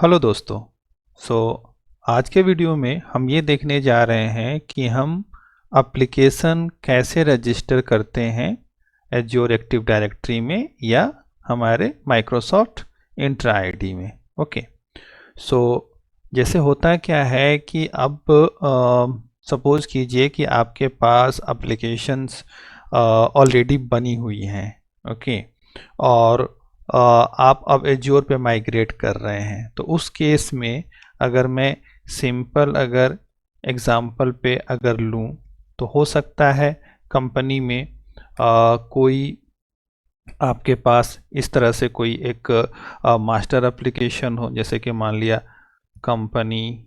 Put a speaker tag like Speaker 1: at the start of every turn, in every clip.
Speaker 1: Hello दोस्तों। सो आज के वीडियो में हम ये देखने जा रहे हैं कि हम एप्लीकेशन कैसे रजिस्टर करते हैं एज्योर एक्टिव डायरेक्टरी में या हमारे माइक्रोसॉफ्ट इंट्रा आईडी में। ओके, सो जैसे होता क्या है कि अब सपोज कीजिए कि आपके पास एप्लीकेशंस ऑलरेडी बनी हुई हैं। ओके, और आप अब एज्योर पे माइग्रेट कर रहे हैं, तो उस केस में अगर मैं सिंपल अगर एग्जांपल पे अगर लूँ तो हो सकता है कंपनी में कोई आपके पास इस तरह से कोई एक मास्टर एप्लीकेशन हो, जैसे कि मान लिया कंपनी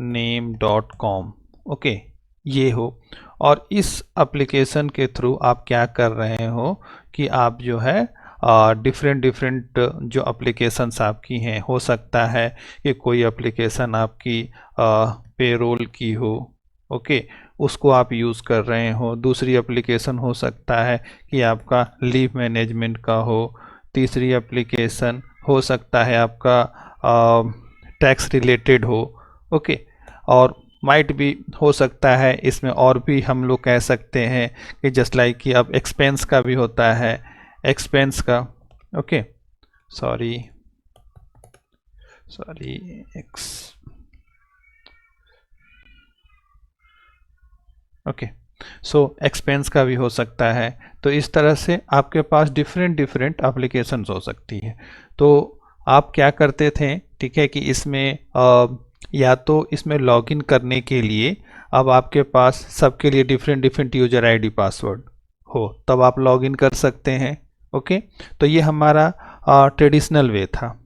Speaker 1: name.com। ओके, ये हो, और इस एप्लीकेशन के थ्रू आप क्या कर रहे हो कि आप जो है डिफरेंट डिफरेंट जो एप्लीकेशंस आपकी हैं, हो सकता है कि कोई एप्लीकेशन आपकी पेरोल की हो, ओके, उसको आप यूज़ कर रहे हो। दूसरी एप्लीकेशन हो सकता है कि आपका लीव मैनेजमेंट का हो। तीसरी एप्लीकेशन हो सकता है आपका टैक्स रिलेटेड हो। ओके, और माइट भी हो सकता है इसमें और भी हम लोग कह सकते हैं कि जस्ट लाइक कि अब एक्सपेंस का भी होता है, एक्सपेंस का। Okay, sorry sorry okay, so expense का भी हो सकता है। तो इस तरह से आपके पास डिफरेंट डिफरेंट एप्लीकेशंस हो सकती है। तो आप क्या करते थे, ठीक है, कि इसमें या तो इसमें लॉगिन करने के लिए अब आपके पास सबके लिए different different user ID password हो, तब आप लॉगिन कर सकते हैं। ओके, तो ये हमारा ट्रेडिशनल वे था।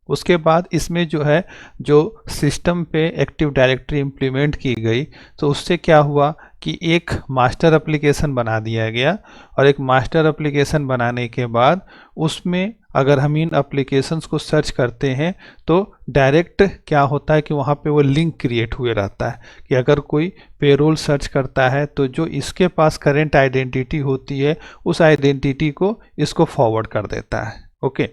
Speaker 1: उसके बाद इसमें जो है, जो सिस्टम पे एक्टिव डायरेक्टरी इम्प्लीमेंट की गई, तो उससे क्या हुआ कि एक मास्टर एप्लीकेशन बना दिया गया, और एक मास्टर एप्लीकेशन बनाने के बाद उसमें अगर हम इन एप्लीकेशंस को सर्च करते हैं तो डायरेक्ट क्या होता है कि वहाँ पे वो लिंक क्रिएट हुए रहता है कि अगर कोई पेरोल सर्च करता है तो जो इसके पास करेंट आइडेंटिटी होती है उस आइडेंटिटी को इसको फॉरवर्ड कर देता है। ओके,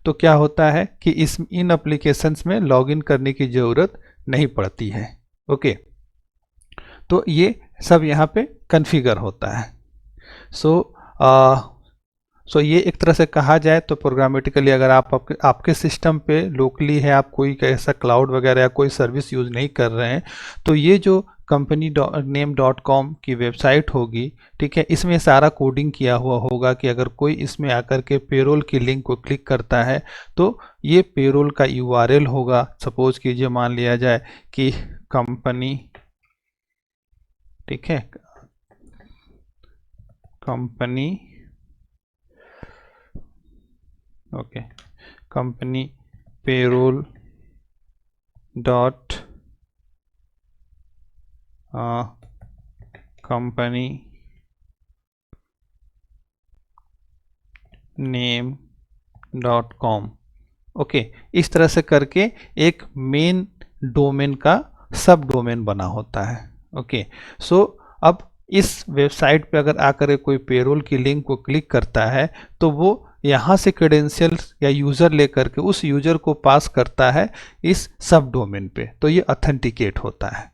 Speaker 1: तो क्या होता है कि इन एप्लीकेशंस में लॉगिन करने की ज़रूरत नहीं पड़ती है। ओके, तो ये सब यहाँ पे कॉन्फ़िगर होता है। सो ये एक तरह से कहा जाए तो प्रोग्रामेटिकली अगर आपके सिस्टम पे लोकली है, आप कोई ऐसा क्लाउड वगैरह या कोई सर्विस यूज़ नहीं कर रहे हैं, तो ये जो कंपनी name.com की वेबसाइट होगी, ठीक है, इसमें सारा कोडिंग किया हुआ होगा कि अगर कोई इसमें आकर के पेरोल की लिंक को क्लिक करता है तो ये पेरोल का यूआरएल होगा। सपोज कीजिए मान लिया जाए कि कंपनी, ठीक है, company, okay, company payroll dot company name.com। Okay, इस तरह से करके एक मेन डोमेन का सब डोमेन बना होता है। ओके, सो अब इस वेबसाइट पे अगर आकर कोई पेरोल की लिंक को क्लिक करता है तो वो यहाँ से क्रेडेंशियल्स या यूज़र लेकर के उस यूज़र को पास करता है इस सब डोमेन पे, तो ये ऑथेंटिकेट होता है।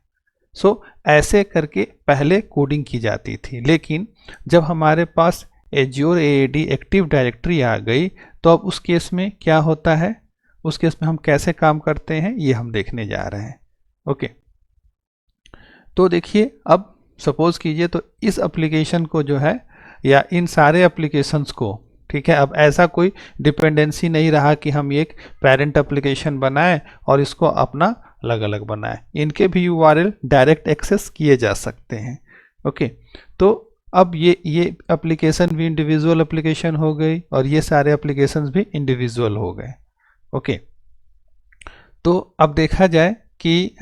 Speaker 1: सो ऐसे करके पहले कोडिंग की जाती थी, लेकिन जब हमारे पास एज्योर एएडी एक्टिव डायरेक्टरी आ गई तो अब उस केस में क्या होता है, उस केस में हम कैसे काम करते हैं ये हम देखने जा रहे हैं। ओके, तो देखिए, अब सपोज कीजिए तो इस एप्लीकेशन को जो है या इन सारे एप्लीकेशंस को, ठीक है, अब ऐसा कोई डिपेंडेंसी नहीं रहा कि हम एक पेरेंट एप्लीकेशन बनाएं और इसको अपना अलग अलग बनाएं। इनके भी यूआरएल डायरेक्ट एक्सेस किए जा सकते हैं। ओके, तो अब ये एप्लीकेशन भी इंडिविजुअल एप्लीकेशन हो गई और ये सारे एप्लीकेशंस भी इंडिविजुअल हो गए। ओके, तो अब देखा जाए कि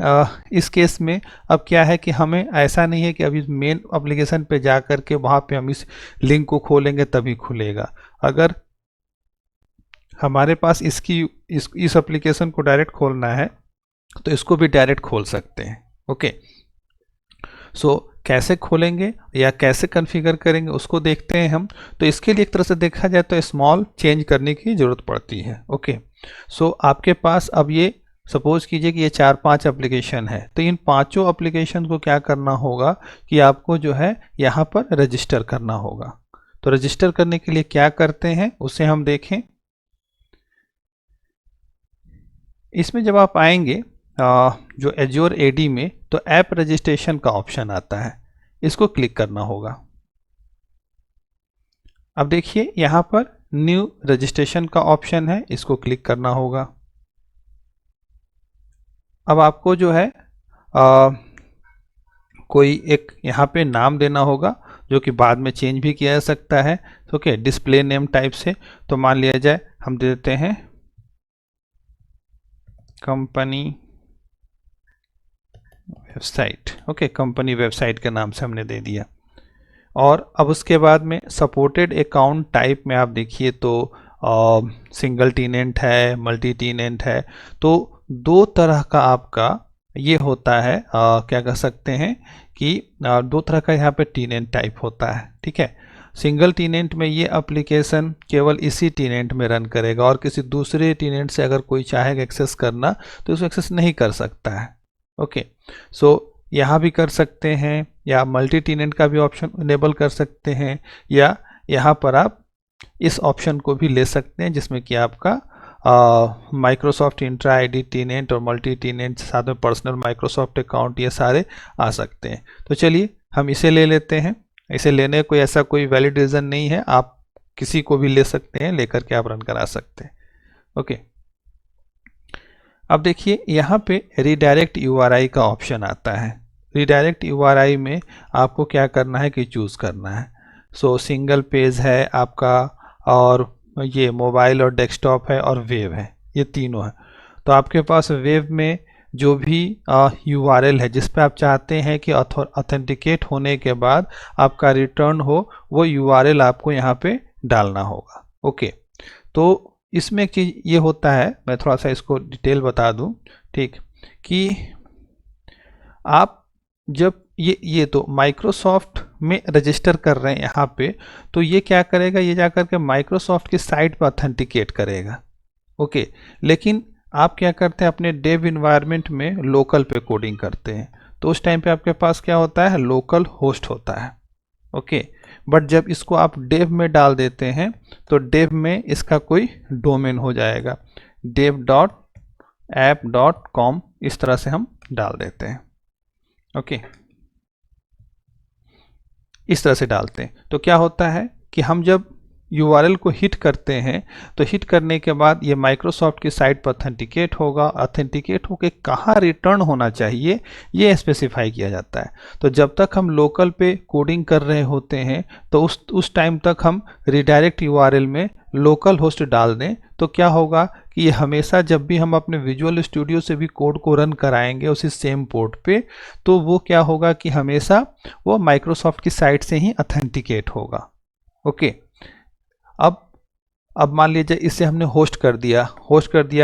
Speaker 1: इस केस में अब क्या है कि हमें ऐसा नहीं है कि अभी मेन एप्लीकेशन पे जा कर के वहाँ पे हम इस लिंक को खोलेंगे तभी खुलेगा। अगर हमारे पास इस एप्लीकेशन को डायरेक्ट खोलना है तो इसको भी डायरेक्ट खोल सकते हैं। ओके, सो कैसे खोलेंगे या कैसे कॉन्फ़िगर करेंगे उसको देखते हैं हम। तो इसके लिए एक तरह से देखा जाए तो स्मॉल चेंज करने की ज़रूरत पड़ती है। ओके, सो आपके पास अब ये सपोज कीजिए कि ये 4-5 एप्लीकेशन है, तो इन पांचों एप्लीकेशन को क्या करना होगा कि आपको जो है यहाँ पर रजिस्टर करना होगा। तो रजिस्टर करने के लिए क्या करते हैं उसे हम देखें। इसमें जब आप आएंगे जो एज्योर एडी में, तो ऐप रजिस्ट्रेशन का ऑप्शन आता है, इसको क्लिक करना होगा। अब देखिए यहाँ पर न्यू रजिस्ट्रेशन का ऑप्शन है, इसको क्लिक करना होगा। अब आपको जो है कोई एक यहाँ पे नाम देना होगा जो कि बाद में चेंज भी किया जा सकता है। ओके, डिस्प्ले नेम टाइप से, तो मान लिया जाए हम दे देते हैं company website. Okay, company website के नाम से हमने दे दिया। और अब उसके बाद में सपोर्टेड अकाउंट टाइप में आप देखिए तो सिंगल टीनेंट है, मल्टी टीनेंट है, तो दो तरह का आपका ये होता है, क्या कह सकते हैं कि दो तरह का यहाँ पे टीनेंट टाइप होता है। ठीक है, सिंगल टीनेंट में ये एप्लीकेशन केवल इसी टीनेंट में रन करेगा और किसी दूसरे टीनेंट से अगर कोई चाहेगा एक्सेस करना तो उसको एक्सेस नहीं कर सकता है। ओके, सो यहाँ भी कर सकते हैं, या मल्टी टीनेंट का भी ऑप्शन इनेबल कर सकते हैं, या यहाँ पर आप इस ऑप्शन को भी ले सकते हैं जिसमें कि आपका माइक्रोसॉफ्ट इंट्रा आईडी टीनेंट और मल्टी टीनेंट, साथ में पर्सनल माइक्रोसॉफ्ट अकाउंट, ये सारे आ सकते हैं। तो चलिए हम इसे ले लेते हैं। इसे लेने कोई ऐसा कोई वैलिड रीज़न नहीं है, आप किसी को भी ले सकते हैं, लेकर के आप रन करा सकते हैं। ओके, अब देखिए यहाँ पे रीडायरेक्ट यूआरआई का ऑप्शन आता है। रीडायरेक्ट यूआरआई में आपको क्या करना है कि चूज़ करना है। सो सिंगल पेज है आपका, और ये मोबाइल और डेस्कटॉप है, और वेब है, ये तीनों है। तो आपके पास वेब में जो भी यूआरएल है जिस पे आप चाहते हैं कि ऑथेंटिकेट होने के बाद आपका रिटर्न हो, वो यूआरएल आपको यहाँ पे डालना होगा। ओके, तो इसमें एक चीज़ ये होता है, मैं थोड़ा सा इसको डिटेल बता दूं, ठीक, कि आप जब ये तो माइक्रोसॉफ्ट में रजिस्टर कर रहे हैं यहाँ पे, तो ये क्या करेगा, ये जा करके माइक्रोसॉफ्ट की साइट पर ऑथेंटिकेट करेगा। ओके, लेकिन आप क्या करते हैं अपने डेव इन्वायरमेंट में लोकल पे कोडिंग करते हैं, तो उस टाइम पे आपके पास क्या होता है, लोकल होस्ट होता है। ओके, बट जब इसको आप डेव में डाल देते हैं तो डेव में इसका कोई डोमेन हो जाएगा, dev.app.com, इस तरह से हम डाल देते हैं। ओके, इस तरह से डालते हैं तो क्या होता है कि हम जब यूआरएल को हिट करते हैं तो हिट करने के बाद ये माइक्रोसॉफ्ट की साइट पर ऑथेंटिकेट होगा। ऑथेंटिकेट होके कहाँ रिटर्न होना चाहिए ये स्पेसिफाई किया जाता है। तो जब तक हम लोकल पे कोडिंग कर रहे होते हैं तो उस टाइम तक हम रिडायरेक्ट यूआरएल में लोकल होस्ट डाल दें, तो क्या होगा कि ये हमेशा जब भी हम अपने विजुअल स्टूडियो से भी कोड को रन कराएंगे उसी सेम पोर्ट पे, तो वो क्या होगा कि हमेशा वो माइक्रोसॉफ्ट की साइट से ही ऑथेंटिकेट होगा। ओके, अब मान लीजिए इसे हमने होस्ट कर दिया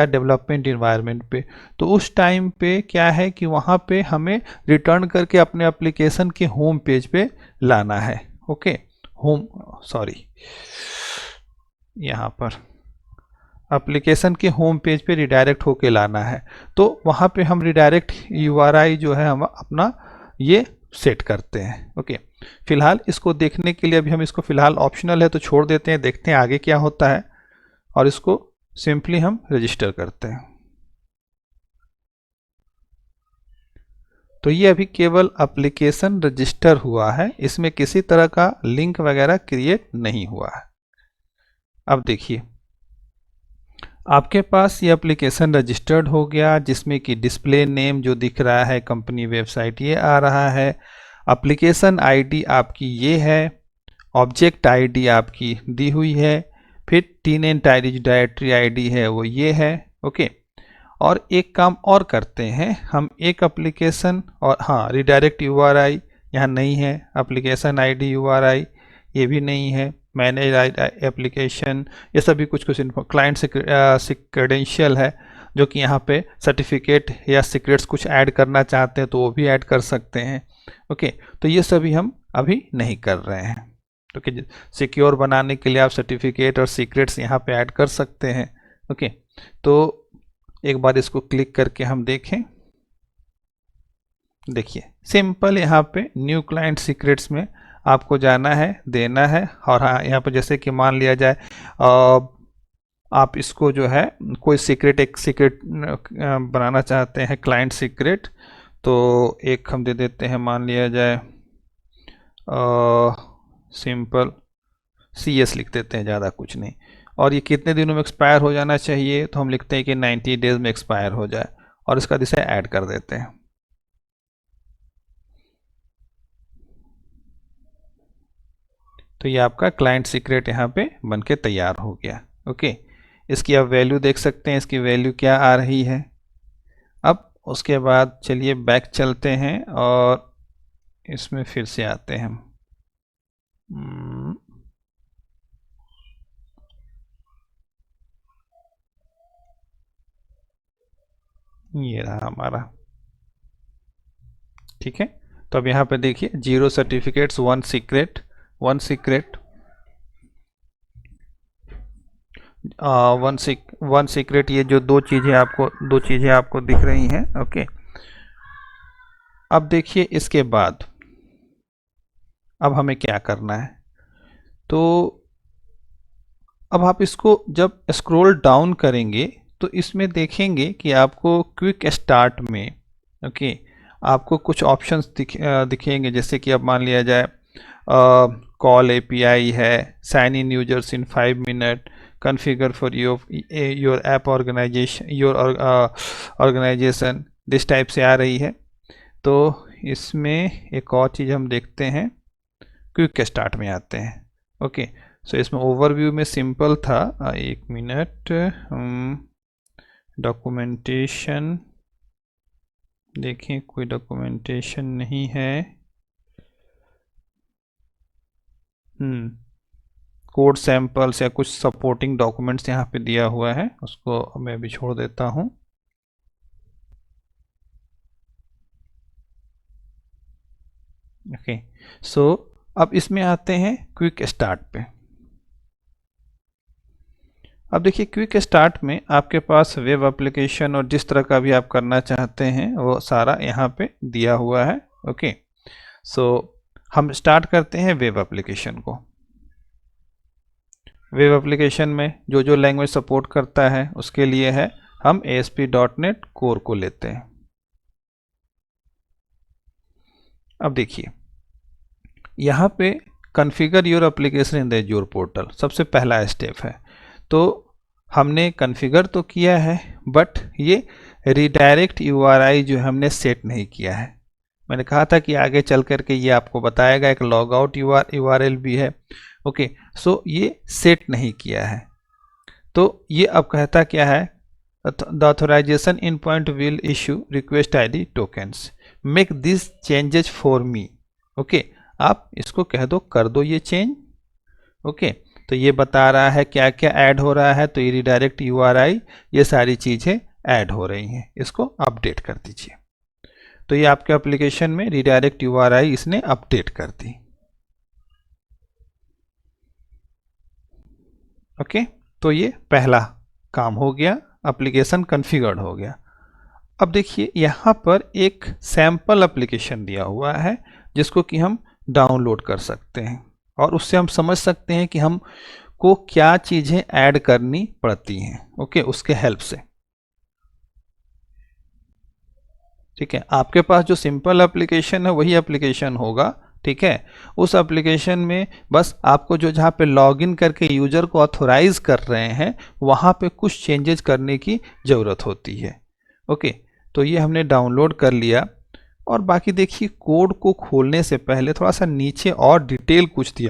Speaker 1: डेवलपमेंट इन्वायरमेंट पे, तो उस टाइम पे क्या है कि वहाँ पे हमें रिटर्न करके अपने एप्लीकेशन के होम पेज पे लाना है। ओके, यहाँ पर एप्लीकेशन के होम पेज पे रिडायरेक्ट होके लाना है, तो वहाँ पे हम रिडायरेक्ट यूआरआई जो है हम अपना ये सेट करते हैं। ओके, फिलहाल इसको देखने के लिए अभी हम इसको फिलहाल ऑप्शनल है तो छोड़ देते हैं, देखते हैं आगे क्या होता है, और इसको सिंपली हम रजिस्टर करते हैं। तो ये अभी केवल एप्लीकेशन रजिस्टर हुआ है, इसमें किसी तरह का लिंक वगैरह क्रिएट नहीं हुआ है। अब देखिए आपके पास ये एप्लीकेशन रजिस्टर्ड हो गया, जिसमें कि डिस्प्ले नेम जो दिख रहा है कंपनी वेबसाइट ये आ रहा है, एप्लीकेशन आईडी आपकी ये है, ऑब्जेक्ट आईडी आपकी दी हुई है, फिर टीनेंट आईडी जो डायरेक्टरी आईडी है वो ये है। ओके, और एक काम और करते हैं हम, एक एप्लीकेशन और हाँ रिडायरेक्ट यूआरआई यहाँ नहीं है, एप्लीकेशन आईडी यूआरआई ये भी नहीं है, मैनेज एप्लीकेशन ये सभी कुछ क्लाइंट से क्रेडेंशियल है जो कि यहाँ पे सर्टिफिकेट या सीक्रेट्स कुछ ऐड करना चाहते हैं तो वो भी ऐड कर सकते हैं। ओके, तो ये सभी हम अभी नहीं कर रहे हैं। तो कि सिक्योर बनाने के लिए आप सर्टिफिकेट और सीक्रेट्स यहाँ पे ऐड कर सकते हैं। ओके, तो एक बार इसको क्लिक करके हम देखें। देखिए सिंपल यहाँ पे न्यू क्लाइंट सीक्रेट्स में आपको जाना है, देना है। और हाँ, यहाँ पे जैसे कि मान लिया जाए आप इसको जो है कोई सीक्रेट, एक सीक्रेट बनाना चाहते हैं क्लाइंट सीक्रेट, तो एक हम दे देते हैं, मान लिया जाए सिंपल CS लिख देते हैं, ज़्यादा कुछ नहीं। और ये कितने दिनों में एक्सपायर हो जाना चाहिए, तो हम लिखते हैं कि 90 डेज में एक्सपायर हो जाए, और इसका दिशा ऐड कर देते हैं। तो ये आपका क्लाइंट सीक्रेट यहाँ पे बनके तैयार हो गया। ओके, इसकी आप वैल्यू देख सकते हैं, इसकी वैल्यू क्या आ रही है। अब उसके बाद चलिए बैक चलते हैं और इसमें फिर से आते हैं हम। ये रहा हमारा, ठीक है। तो अब यहाँ पे देखिए 0 सर्टिफिकेट्स 1 सीक्रेट, 1 सीक्रेट, 1 सीक्रेट, ये जो दो चीज़ें आपको दिख रही हैं। ओके, अब देखिए इसके बाद अब हमें क्या करना है। तो अब आप इसको जब स्क्रॉल डाउन करेंगे तो इसमें देखेंगे कि आपको क्विक स्टार्ट में, ओके, आपको कुछ ऑप्शंस दिखेंगे, जैसे कि अब मान लिया जाए कॉल API है, sign in users in 5 minute, configure for your app organization, this type से आ रही है। तो इसमें एक और चीज़ हम देखते हैं, क्विक स्टार्ट में आते हैं। ओके, सो इसमें ओवरव्यू में सिंपल था, एक मिनट, डॉक्यूमेंटेशन देखें, कोई डॉक्यूमेंटेशन नहीं है। कोड सैंपल्स या कुछ सपोर्टिंग डॉक्यूमेंट्स यहाँ पे दिया हुआ है, उसको मैं भी छोड़ देता हूँ। ओके, सो अब इसमें आते हैं क्विक स्टार्ट पे। अब देखिए क्विक स्टार्ट में आपके पास वेब एप्लीकेशन और जिस तरह का भी आप करना चाहते हैं वो सारा यहाँ पे दिया हुआ है। ओके, सो हम स्टार्ट करते हैं वेब एप्लीकेशन को। वेब एप्लीकेशन में जो जो लैंग्वेज सपोर्ट करता है उसके लिए है, हम ASP.NET कोर को लेते हैं। अब देखिए यहाँ पे configure your application in the azure portal सबसे पहला स्टेप है। तो हमने कॉन्फ़िगर तो किया है, बट ये रिडायरेक्ट URI जो हमने सेट नहीं किया है। मैंने कहा था कि आगे चल करके ये आपको बताएगा, एक लॉग आउट URL भी है। ओके, सो ये सेट नहीं किया है। तो ये अब कहता क्या है, the authorization in point will issue request ID tokens, make this changes for me. Okay, आप इसको कह दो, कर दो ये चेंज। ओके, तो ये बता रहा है क्या क्या ऐड हो रहा है। तो ये रिडायरेक्ट URI, ये सारी चीज़ें ऐड हो रही हैं, इसको अपडेट कर दीजिए। तो ये आपके एप्लीकेशन में रिडायरेक्ट URI इसने अपडेट कर दी। ओके, तो ये पहला काम हो गया, एप्लीकेशन कॉन्फ़िगर्ड हो गया। अब देखिए यहाँ पर एक सैम्पल एप्लीकेशन दिया हुआ है जिसको कि हम डाउनलोड कर सकते हैं और उससे हम समझ सकते हैं कि हम को क्या चीज़ें ऐड करनी पड़ती हैं। ओके, उसके हेल्प से। ठीक है, आपके पास जो सिंपल एप्लीकेशन है वही एप्लीकेशन होगा। ठीक है, उस एप्लीकेशन में बस आपको जो जहाँ पे लॉगिन करके यूजर को ऑथोराइज कर रहे हैं वहाँ पे कुछ चेंजेस करने की ज़रूरत होती है। ओके, तो ये हमने डाउनलोड कर लिया। और बाकी देखिए कोड को खोलने से पहले थोड़ा सा नीचे और डिटेल कुछ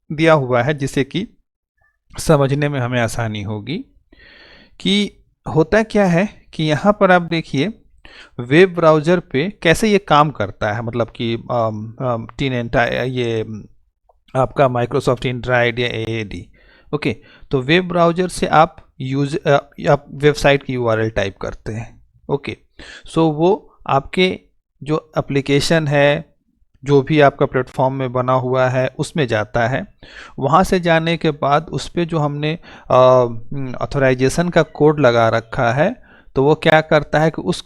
Speaker 1: दिया हुआ है जिससे कि समझने में हमें आसानी होगी कि होता क्या है कि यहाँ पर आप देखिए वेब ब्राउज़र पे कैसे ये काम करता है। मतलब कि ये आपका माइक्रोसॉफ्ट इंट्राइड या AAD। ओके, तो वेब ब्राउज़र से आप वेबसाइट की URL टाइप करते हैं। ओके, सो वो आपके जो एप्लीकेशन है, जो भी आपका प्लेटफॉर्म में बना हुआ है उसमें जाता है। वहाँ से जाने के बाद उस पर जो हमने ऑथराइजेशन का कोड लगा रखा है, तो वो क्या करता है कि उस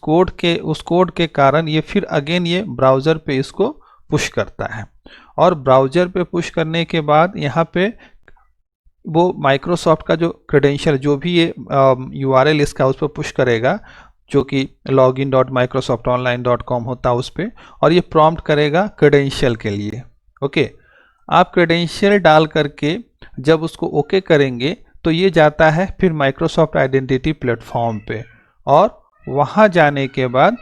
Speaker 1: कोड के कारण ये फिर अगेन ये ब्राउज़र पे इसको पुश करता है। और ब्राउज़र पे पुश करने के बाद यहाँ पे वो माइक्रोसॉफ्ट का जो क्रेडेंशियल, जो भी ये URL इसका उस पर पुश करेगा, जो कि login.microsoftonline.com होता है उस पर, और ये प्रॉम्प्ट करेगा क्रेडेंशियल के लिए। ओके, आप क्रेडेंशियल डाल करके जब उसको ओके करेंगे तो ये जाता है फिर माइक्रोसॉफ्ट आइडेंटिटी प्लेटफॉर्म पे, और वहाँ जाने के बाद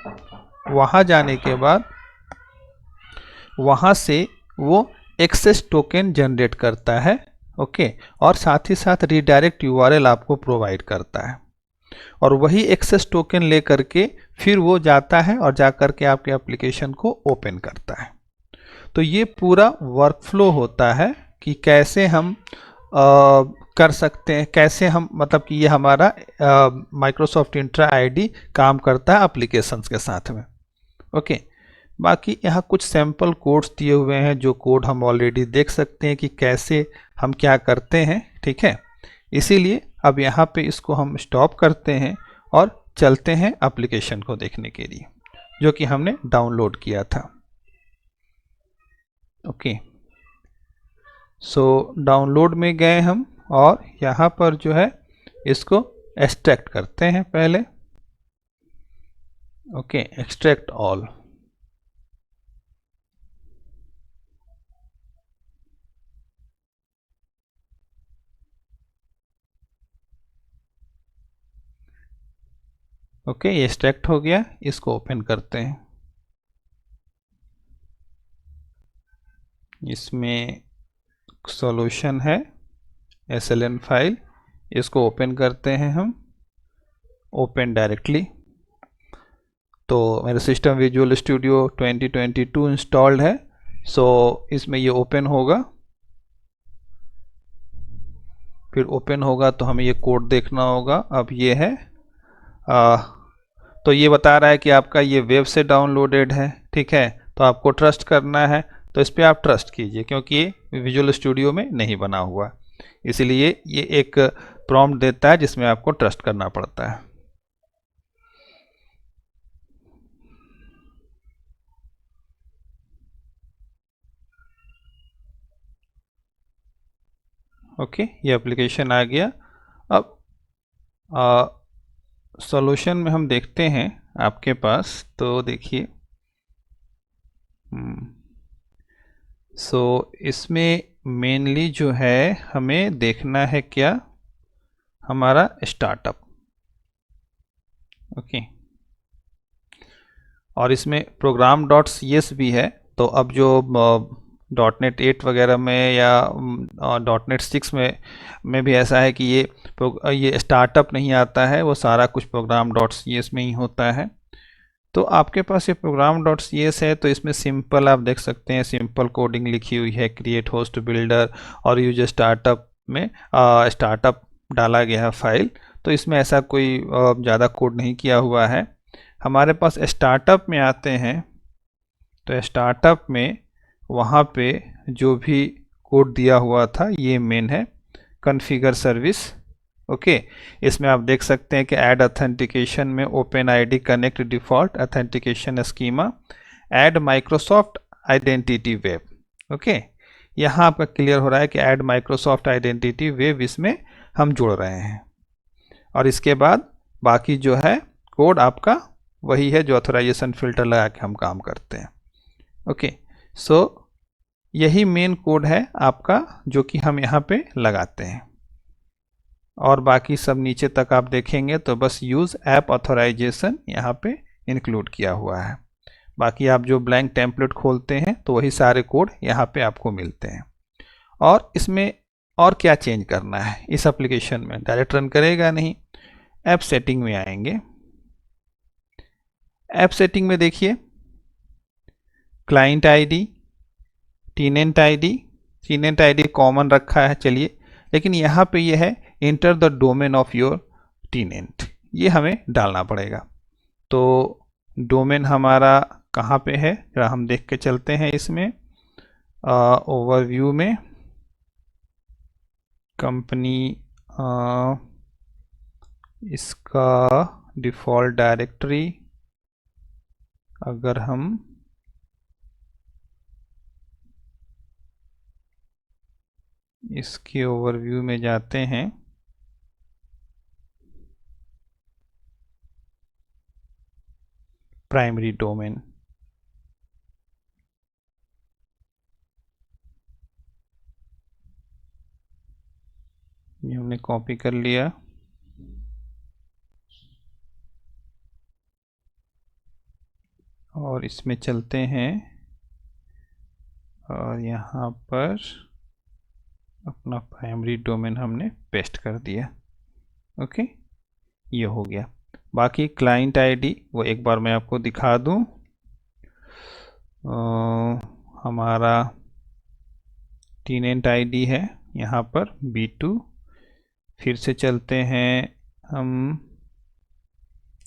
Speaker 1: वहाँ से वो एक्सेस टोकन जनरेट करता है। ओके, और साथ ही साथ रीडायरेक्ट URL आपको प्रोवाइड करता है, और वही एक्सेस टोकन ले करके फिर वो जाता है और जा करके आपके एप्लीकेशन को ओपन करता है। तो ये पूरा वर्कफ्लो होता है कि कैसे हम कर सकते हैं, कैसे हम, मतलब कि ये हमारा माइक्रोसॉफ्ट इंट्रा आईडी काम करता है एप्लीकेशंस के साथ में। ओके, बाकी यहाँ कुछ सैम्पल कोड्स दिए हुए हैं, जो कोड हम ऑलरेडी देख सकते हैं कि कैसे हम क्या करते हैं। ठीक है, इसीलिए अब यहाँ पे इसको हम स्टॉप करते हैं और चलते हैं एप्लीकेशन को देखने के लिए, जो कि हमने डाउनलोड किया था। ओके, सो डाउनलोड में गए हम, और यहाँ पर जो है इसको एक्सट्रैक्ट करते हैं पहले। Okay, extract all. ओके, ये एक्सट्रैक्ट हो गया, इसको ओपन करते हैं। इसमें सॉल्यूशन है SLN फाइल, इसको ओपन करते हैं हम, ओपन डायरेक्टली। तो मेरा सिस्टम विजुअल स्टूडियो 2022 इंस्टॉल्ड है, सो इसमें ये ओपन होगा। फिर ओपन होगा तो हमें ये कोड देखना होगा। अब ये है तो ये बता रहा है कि आपका ये वेब से डाउनलोडेड है। ठीक है, तो आपको ट्रस्ट करना है, तो इस पर आप ट्रस्ट कीजिए, क्योंकि ये विजुअल स्टूडियो में नहीं बना हुआ, इसलिए ये एक प्रॉम्प्ट देता है जिसमें आपको ट्रस्ट करना पड़ता है। ओके, ये एप्लीकेशन आ गया। अब सॉल्यूशन में हम देखते हैं आपके पास, तो देखिए सो इसमें मेनली जो है हमें देखना है क्या, हमारा स्टार्टअप। ओके, और इसमें program.cs भी है। तो अब जो .NET 8 वगैरह में या .NET 6 में भी ऐसा है कि ये स्टार्टअप नहीं आता है, वो सारा कुछ program.cs में ही होता है। तो आपके पास ये program.cs है, तो इसमें सिंपल आप देख सकते हैं, सिंपल कोडिंग लिखी हुई है, क्रिएट होस्ट बिल्डर और यूज स्टार्टअप में स्टार्टअप डाला गया है फाइल। तो इसमें ऐसा कोई ज़्यादा कोड नहीं किया हुआ है। हमारे पास स्टार्टअप में आते हैं, तो स्टार्टअप में वहाँ पे जो भी कोड दिया हुआ था ये मेन है, कॉन्फ़िगर सर्विस। ओके, इसमें आप देख सकते हैं कि ऐड ऑथेंटिकेशन में open ID connect default authentication schema, add Microsoft identity web. Okay, यहाँ आपका क्लियर हो रहा है कि ऐड माइक्रोसॉफ्ट आइडेंटिटी वेब इसमें हम जोड़ रहे हैं, और इसके बाद बाकी जो है कोड आपका वही है जो ऑथराइजेशन फिल्टर लगा के हम काम करते हैं। ओके, सो यही मेन कोड है आपका जो कि हम यहाँ पे लगाते हैं, और बाकी सब नीचे तक आप देखेंगे तो बस यूज़ ऐप ऑथराइजेशन यहाँ पे इंक्लूड किया हुआ है। बाकी आप जो ब्लैंक टेम्पलेट खोलते हैं तो वही सारे कोड यहाँ पे आपको मिलते हैं। और इसमें और क्या चेंज करना है इस एप्लीकेशन में, डायरेक्ट रन करेगा नहीं। ऐप सेटिंग में आएंगे, ऐप सेटिंग में देखिए क्लाइंट आईडी, टीनेंट आईडी कॉमन रखा है, चलिए, लेकिन यहाँ पे ये है enter the domain of your टीनेंट, ये हमें डालना पड़ेगा। तो डोमेन हमारा कहाँ पे है जरा हम देख के चलते हैं। इसमें ओवरव्यू में कंपनी इसका डिफ़ॉल्ट डायरेक्टरी अगर हम इसके ओवरव्यू में जाते हैं प्राइमरी डोमेन, ये हमने कॉपी कर लिया और इसमें चलते हैं और यहाँ पर अपना प्राइमरी डोमेन हमने पेस्ट कर दिया। ओके, ये हो गया। बाकी क्लाइंट आईडी वो एक बार मैं आपको दिखा दूँ। हमारा टेनेंट आईडी है यहाँ पर B2। फिर से चलते हैं हम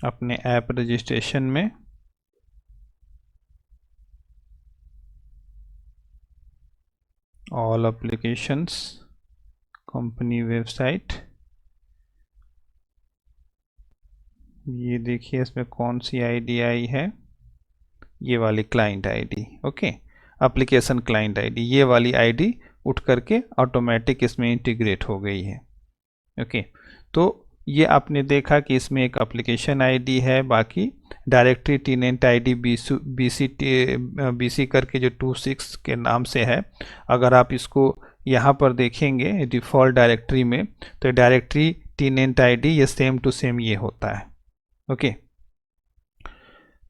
Speaker 1: अपने ऐप रजिस्ट्रेशन में, ऑल एप्लीकेशंस, कंपनी वेबसाइट। ये देखिए इसमें कौन सी आईडी आई है, ये वाली client ID. Okay, application client ID, ये वाली आईडी उठ करके ऑटोमेटिक इसमें इंटीग्रेट हो गई है। ओके, तो ये आपने देखा कि इसमें एक एप्लीकेशन आईडी है, बाकी डायरेक्टरी टेनेंट आईडी बीसी करके जो 26 के नाम से है। अगर आप इसको यहाँ पर देखेंगे डिफ़ॉल्ट डायरेक्टरी में, तो डायरेक्टरी टेनेंट आईडी ये सेम टू सेम ये होता है। ओके,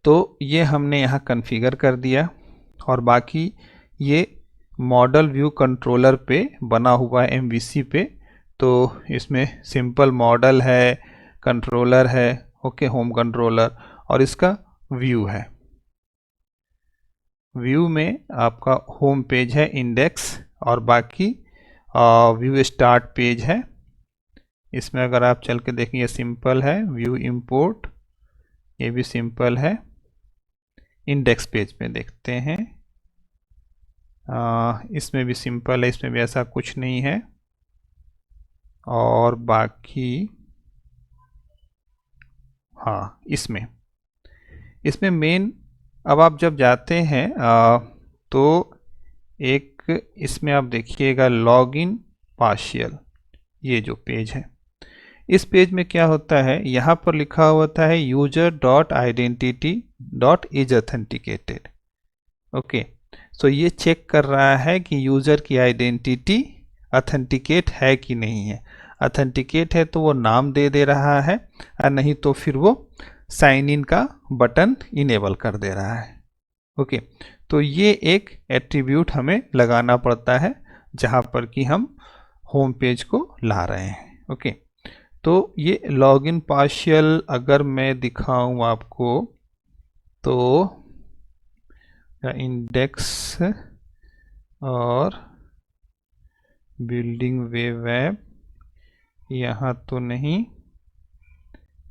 Speaker 1: तो ये हमने यहाँ कॉन्फ़िगर कर दिया और बाकी ये मॉडल व्यू कंट्रोलर पे बना हुआ है MVC पे। तो इसमें सिंपल मॉडल है, कंट्रोलर है, ओके, होम कंट्रोलर, और इसका व्यू है। व्यू में आपका होम पेज है, इंडेक्स, और बाकी व्यू स्टार्ट पेज है। इसमें अगर आप चल के देखें ये सिंपल है, व्यू इंपोर्ट, ये भी सिंपल है। इंडेक्स पेज में देखते हैं, इसमें भी सिंपल है, इसमें भी ऐसा कुछ नहीं है। और बाकी हाँ, इसमें मेन, अब आप जब जाते हैं तो एक इसमें आप देखिएगा लॉगिन पार्शियल, ये जो पेज है, इस पेज में क्या होता है, यहाँ पर लिखा होता है user dot identity dot is authenticated. Okay, so ये चेक कर रहा है कि यूजर की आइडेंटिटी ऑथेंटिकेट है कि नहीं है। ऑथेंटिकेट है तो वो नाम दे रहा है, और नहीं तो फिर वो साइन इन का बटन इनेबल कर दे रहा है। ओके, तो ये एक एट्रीब्यूट हमें लगाना पड़ता है जहाँ पर कि हम होम पेज को ला रहे हैं। ओके, तो ये लॉगिन पार्शियल अगर मैं दिखाऊं आपको, तो इंडेक्स और बिल्डिंग वेब, यहाँ तो नहीं,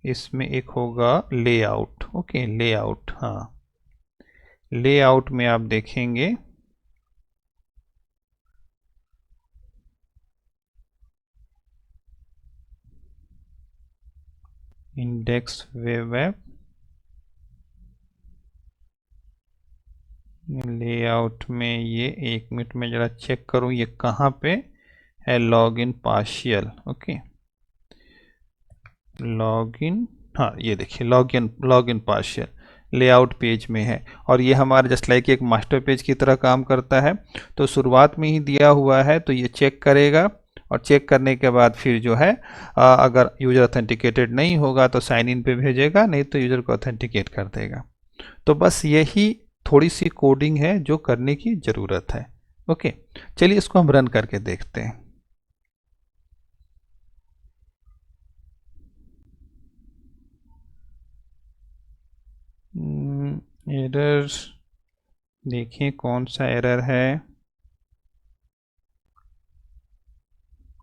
Speaker 1: इसमें एक होगा लेआउट। ओके, लेआउट, हाँ, लेआउट में आप देखेंगे इंडेक्स वेब ऐप, लेआउट में ये एक मिनट में ज़रा चेक करूँ ये कहाँ पे है, लॉगिन पार्शियल। ओके, लॉगिन, हाँ, ये देखिए लॉगिन पार्शियल लेआउट पेज में है, और ये हमारा जस्ट लाइक एक मास्टर पेज की तरह काम करता है। तो शुरुआत में ही दिया हुआ है तो ये चेक करेगा, और चेक करने के बाद फिर जो है अगर यूजर ऑथेंटिकेटेड नहीं होगा तो साइन इन पे भेजेगा, नहीं तो यूजर को ऑथेंटिकेट कर देगा। तो बस यही थोड़ी सी कोडिंग है जो करने की ज़रूरत है। ओके, चलिए इसको हम रन करके देखते हैं। एरर देखिए कौन सा एरर है,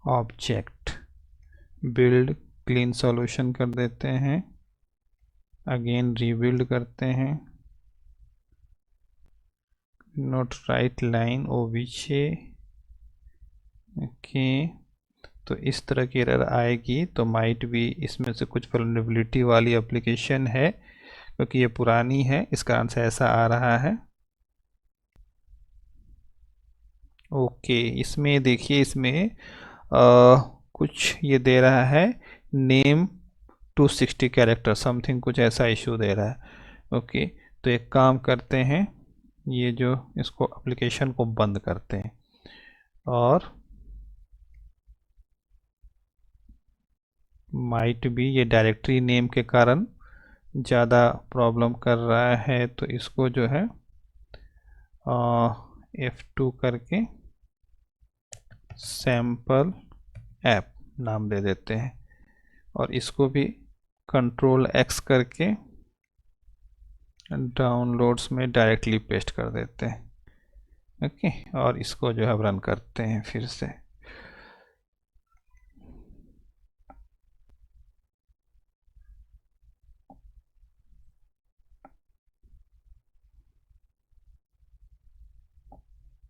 Speaker 1: ऑब्जेक्ट बिल्ड क्लीन सॉल्यूशन कर देते हैं, अगेन रीबिल्ड करते हैं, not right line OBJ. Okay, तो इस तरह की एरर आएगी तो माइट भी इसमें से कुछ वल्नरेबिलिटी वाली एप्लीकेशन है, क्योंकि ये पुरानी है, इस कारण से ऐसा आ रहा है। ओके, इसमें देखिए, इसमें कुछ ये दे रहा है नेम 260 कैरेक्टर समथिंग, कुछ ऐसा इशू दे रहा है। ओके, तो एक काम करते हैं, ये जो इसको एप्लीकेशन को बंद करते हैं, और माइट भी ये डायरेक्टरी नेम के कारण ज़्यादा प्रॉब्लम कर रहा है, तो इसको जो है F2 करके सैम्पल ऐप नाम दे देते हैं, और इसको भी कंट्रोल X करके डाउनलोड्स में डायरेक्टली पेस्ट कर देते हैं। ओके, और इसको जो है रन करते हैं फिर से।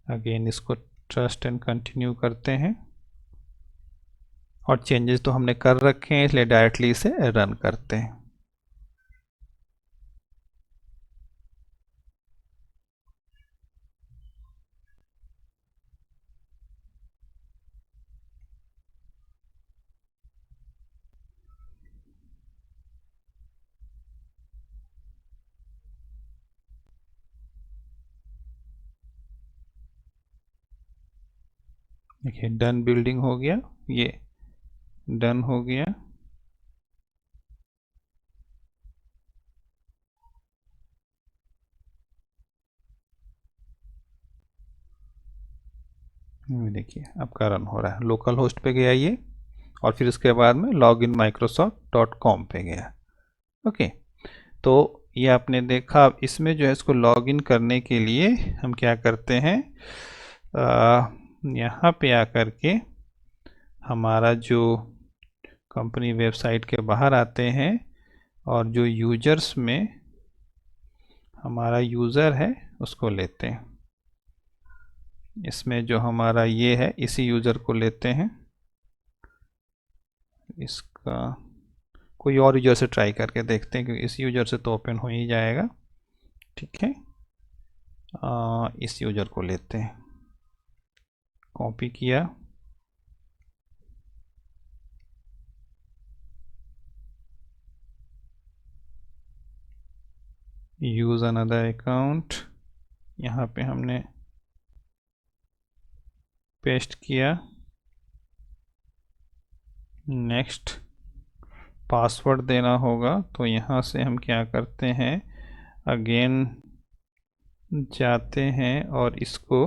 Speaker 1: अगेन इसको ट्रस्ट एंड कंटिन्यू करते हैं, और चेंजेस तो हमने कर रखे हैं इसलिए डायरेक्टली इसे रन करते हैं। देखिए डन बिल्डिंग हो गया, ये डन हो गया। देखिए आपका रन हो रहा है, लोकल होस्ट पे गया ये, और फिर उसके बाद में login microsoft.com पे गया। ओके, तो ये आपने देखा। अब इसमें जो है इसको लॉगिन करने के लिए हम क्या करते हैं, यहाँ पे आकर के हमारा जो कंपनी वेबसाइट के बाहर आते हैं, और जो यूजर्स में हमारा यूज़र है उसको लेते हैं। इसमें जो हमारा ये है इसी यूज़र को लेते हैं, इसका कोई और यूज़र से ट्राई करके देखते हैं, क्योंकि इस यूज़र से तो ओपन हो ही जाएगा। ठीक है, इस यूज़र को लेते हैं, कॉपी किया, यूज़ अनदर अकाउंट, यहाँ पे हमने पेस्ट किया, नेक्स्ट पासवर्ड देना होगा, तो यहाँ से हम क्या करते हैं, अगेन जाते हैं और इसको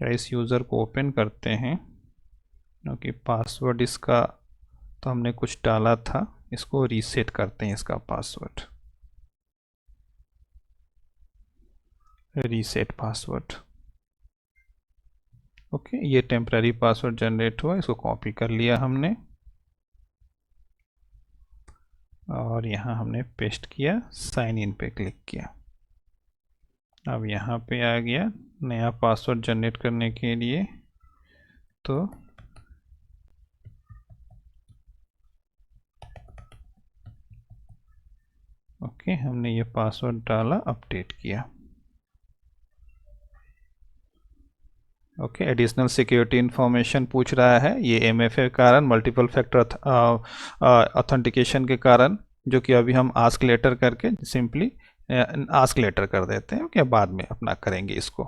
Speaker 1: इस यूज़र को ओपन करते हैं, क्योंकि पासवर्ड इसका तो हमने कुछ डाला था, इसको रीसेट करते हैं, इसका पासवर्ड रीसेट पासवर्ड। ओके, ये टेम्पररी पासवर्ड जनरेट हुआ, इसको कॉपी कर लिया हमने, और यहाँ हमने पेस्ट किया, साइन इन पे क्लिक किया। अब यहाँ पे आ गया नया पासवर्ड जनरेट करने के लिए, तो ओके, हमने ये पासवर्ड डाला, अपडेट किया। ओके, एडिशनल सिक्योरिटी इंफॉर्मेशन पूछ रहा है, ये एमएफए के कारण, मल्टीपल फैक्टर ऑथेंटिकेशन के कारण, जो कि अभी हम आस्क लेटर करके सिंपली आस्क लेटर कर देते हैं, ओके, बाद में अपना करेंगे इसको।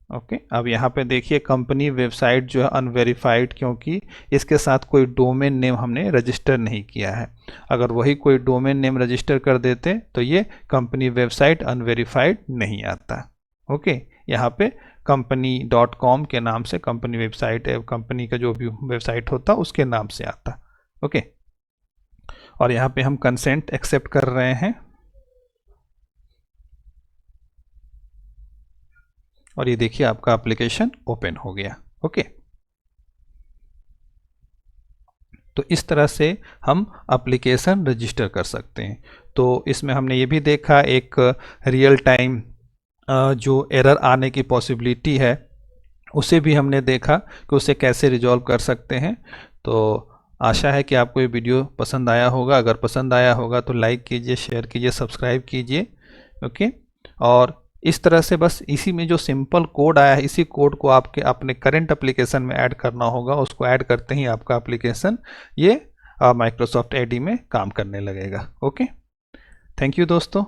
Speaker 1: ओके, अब यहाँ पे देखिए कंपनी वेबसाइट जो है अनवेरिफाइड, क्योंकि इसके साथ कोई डोमेन नेम हमने रजिस्टर नहीं किया है। अगर वही कोई डोमेन नेम रजिस्टर कर देते तो ये कंपनी वेबसाइट अनवेरिफाइड नहीं आता। ओके, यहाँ पे company.com के नाम से कंपनी वेबसाइट है, कंपनी का जो भी वेबसाइट होता उसके नाम से आता। ओके, और यहाँ पे हम कंसेंट एक्सेप्ट कर रहे हैं, और ये देखिए आपका एप्लीकेशन ओपन हो गया। ओके, तो इस तरह से हम एप्लीकेशन रजिस्टर कर सकते हैं। तो इसमें हमने ये भी देखा एक रियल टाइम जो एरर आने की पॉसिबिलिटी है उसे भी हमने देखा कि उसे कैसे रिजॉल्व कर सकते हैं। तो आशा है कि आपको ये वीडियो पसंद आया होगा। अगर पसंद आया होगा तो लाइक कीजिए, शेयर कीजिए, सब्सक्राइब कीजिए। ओके, और इस तरह से बस इसी में जो सिंपल कोड आया है इसी कोड को आपके अपने करंट एप्लीकेशन में ऐड करना होगा। उसको ऐड करते ही आपका एप्लीकेशन ये माइक्रोसॉफ्ट एडी में काम करने लगेगा। ओके, थैंक यू दोस्तों।